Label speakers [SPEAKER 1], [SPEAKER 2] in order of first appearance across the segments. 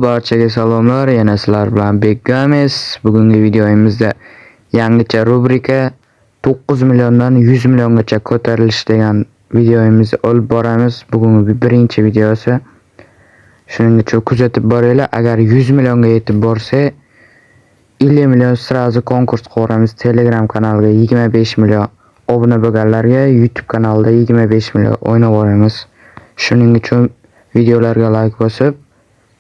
[SPEAKER 1] barchaga salomlar. Yana sizlar bilan Bekgames. Bugungi videomizda yangicha rubrika 9 milliondan 100 milliongacha ko'tarilish degan videomizni olib boramiz. Bugungi birinchi videosi. Shuning uchun kuzatib boringlar. Agar 100 millionga yetib borsa 50 million sразу konkurs qo'yamiz. Telegram kanaliga 25 million, obuna bo'lganlarga YouTube kanalida 25 million o'ynab boramiz. Shuning uchun videolarga like bosib,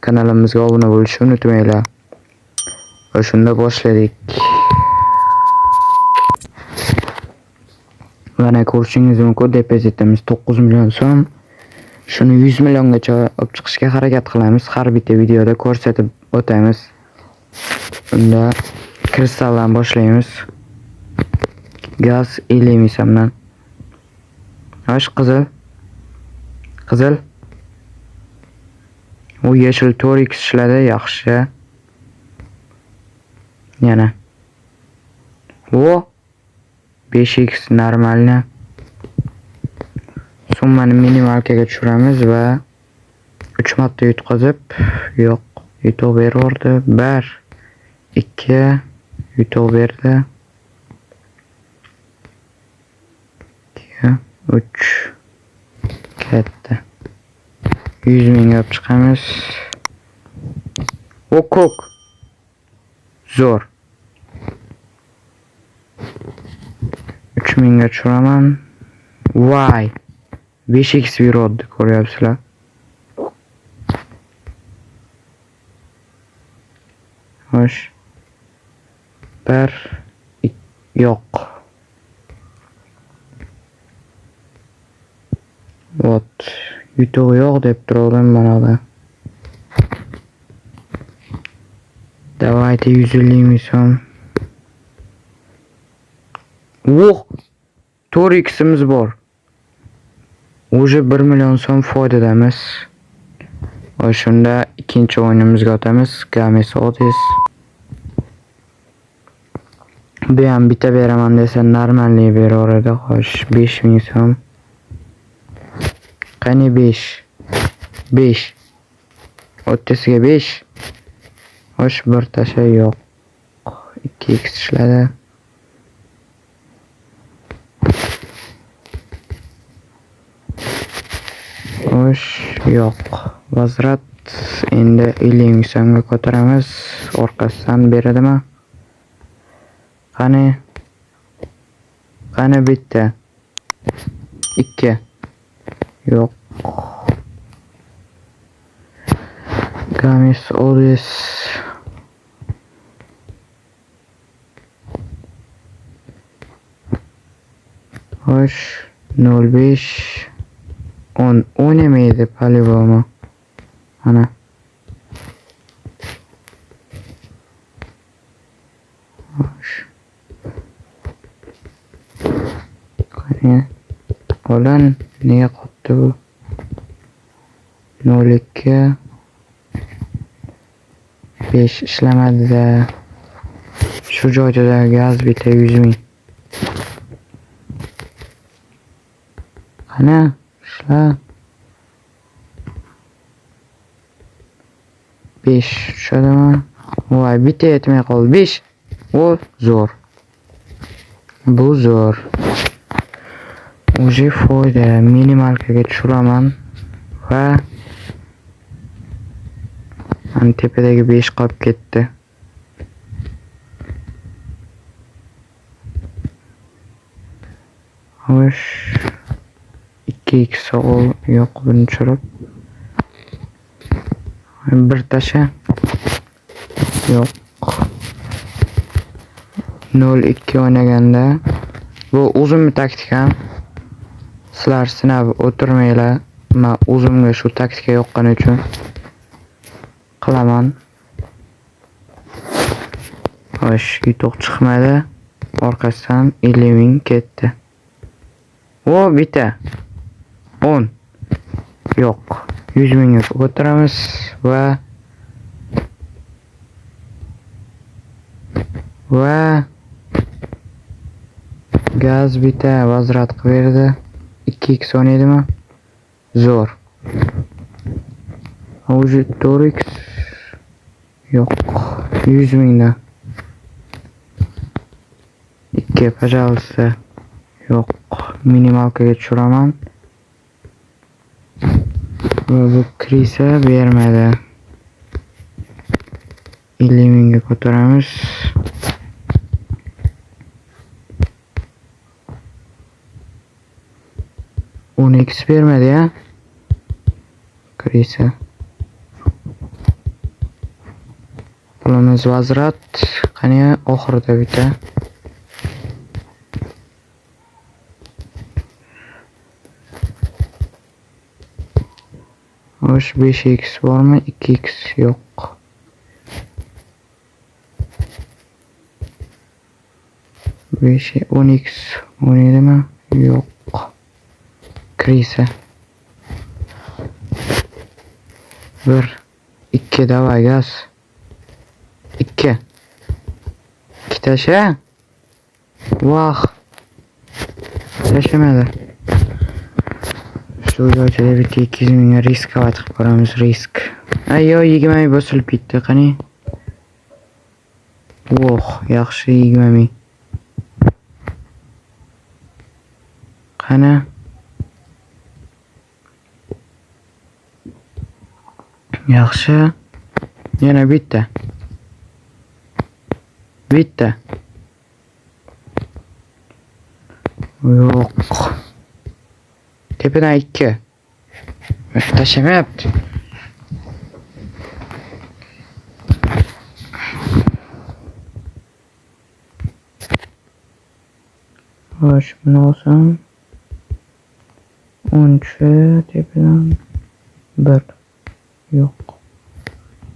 [SPEAKER 1] kanalimizga obuna bo'lishni unutmanglar. Va shunda boshladik. Mana ko'rishingiz mumkin, depozitimiz 9 million so'm. Shuni 100 milliongacha olib chiqishga harakat qilamiz. Har bitta videoda ko'rsatib o'tamiz. Unda kristaldan boshlaymiz. Gaz 50 ming so'mdan. Yosh qizil. Qizil. U yashil 4x ishladi, yaxshi. Yana. O 5x normalni. Summani minimalkaga tushiramiz va 3 marta yutqazib, yo'q, yutuq berardi. 1 2 yutuq berdi. 2 3 katta. 100 mingga olib chiqamiz. O ko'k. Zo'r. 3 mingga tushiraman. Voy. 5x beradi, ko'ryapsizlar. Xo'sh. 1 yo'q. Вот. Yutuq yo'q deb turdim mana da. Давайте 150 ming so'm. Voh! 4x'imiz bor. Уже 1 million so'm foydadamiz. Va shunda ikkinchi o'yinimizga o'tamiz. Games Odis. Bu ham bitta beraman desa normalni beraveradi. Xo'sh, 5 ming so'm. Qani 5. 5. O'ttisiga 5. Xo'sh, bir tasha yo'q. 2x ishladi. Xo'sh, yo'q. Vazrat endi 50 ming so'mga ko'taramiz. Orqasidan beradimi? Qani? Qani bitta? 2. Yo'q. Games Odis. Xo'sh, 05 10 o'ynamaydi по-любому. Ana. Xo'sh. Qani? Qo'lan nega qotdi bu? 02 5 ishlamadi-da. Shu joyda gaz bitta 100 ming. Qani? Ishla. 5 tushadimi? Voy, bitta yetmay qoldi. 5. O, zo'r. Bu zo'r. Уже foyda minimalkaga tushiraman va ana tepadagi 5 qolib ketdi. Xo'sh, 2x ol, yo'q, buni tushirib. Bir tasha. Yo'q. 0-2 o'ynaganda bu uzun taktikam. Sizlar sinab o'tirmanglar. Men o'zimga shu taktika yoqqani uchun qilaman. Xo'sh, yutuq chiqmadi. Orqasidan 50 ming ketdi. O, bitta. 10. Yo'q. 100 mingga ko'taramiz va gaz bitta vazrat qilib berdi. 2x o'ynaydimi? Zo'r. Уже 4x Yo'q. 100 mingdan. 2, пожалуйста. Yo'q. Minimalkaga tushiraman. Bu kirsa bermadi. 50 mingga ko'taramiz. O'n x bermadi ya. Kirsa. Pulimiz vazrat. Qani oxirida bita. Xo'sh, 5x bormi? 2x yo'q. Besh 10x o'ynaydimi? Yo'q. Kirsa. 1 2 davay gaz. 2 tasha. Vah. Tashamadi. Shu joyda bitta 200 mingga riskovat qilib ko'ramiz, risk. Ayyo, 20 ming bosilib ketdi, qani. Voh, yaxshi 20 ming. Qani. Yaxshi. Yana bitta. Yo'q. Tepadan 2. Tashamayapti. Xo'sh, buni olsam 10chi tepadan 1. Yo'q.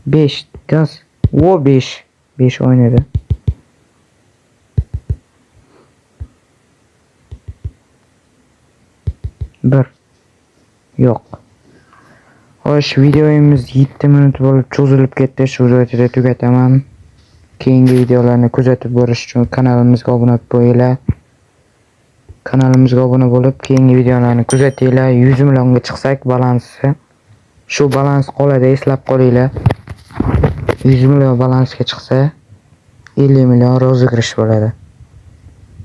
[SPEAKER 1] 5 gaz. O 5 o'ynadi. Yo'q. Xo'sh, videomiz 7 minut bo'lib cho'zilib ketdi. Shu joyda tugataman. Keyingi videolarni kuzatib borish uchun kanalimizga obuna bo'linglar. Kanalimizga obuna bo'lib, keyingi videolarni kuzatinglar. 100 millionga chiqsak balansi. Shu balans qoladi, eslab qolinglar. 100 million balansga chiqsa 50 million rozigrish bo'ladi.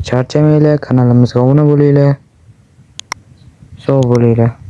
[SPEAKER 1] Charchamanglar, kanalimizga obuna bo'linglar. Sog' bo'linglar.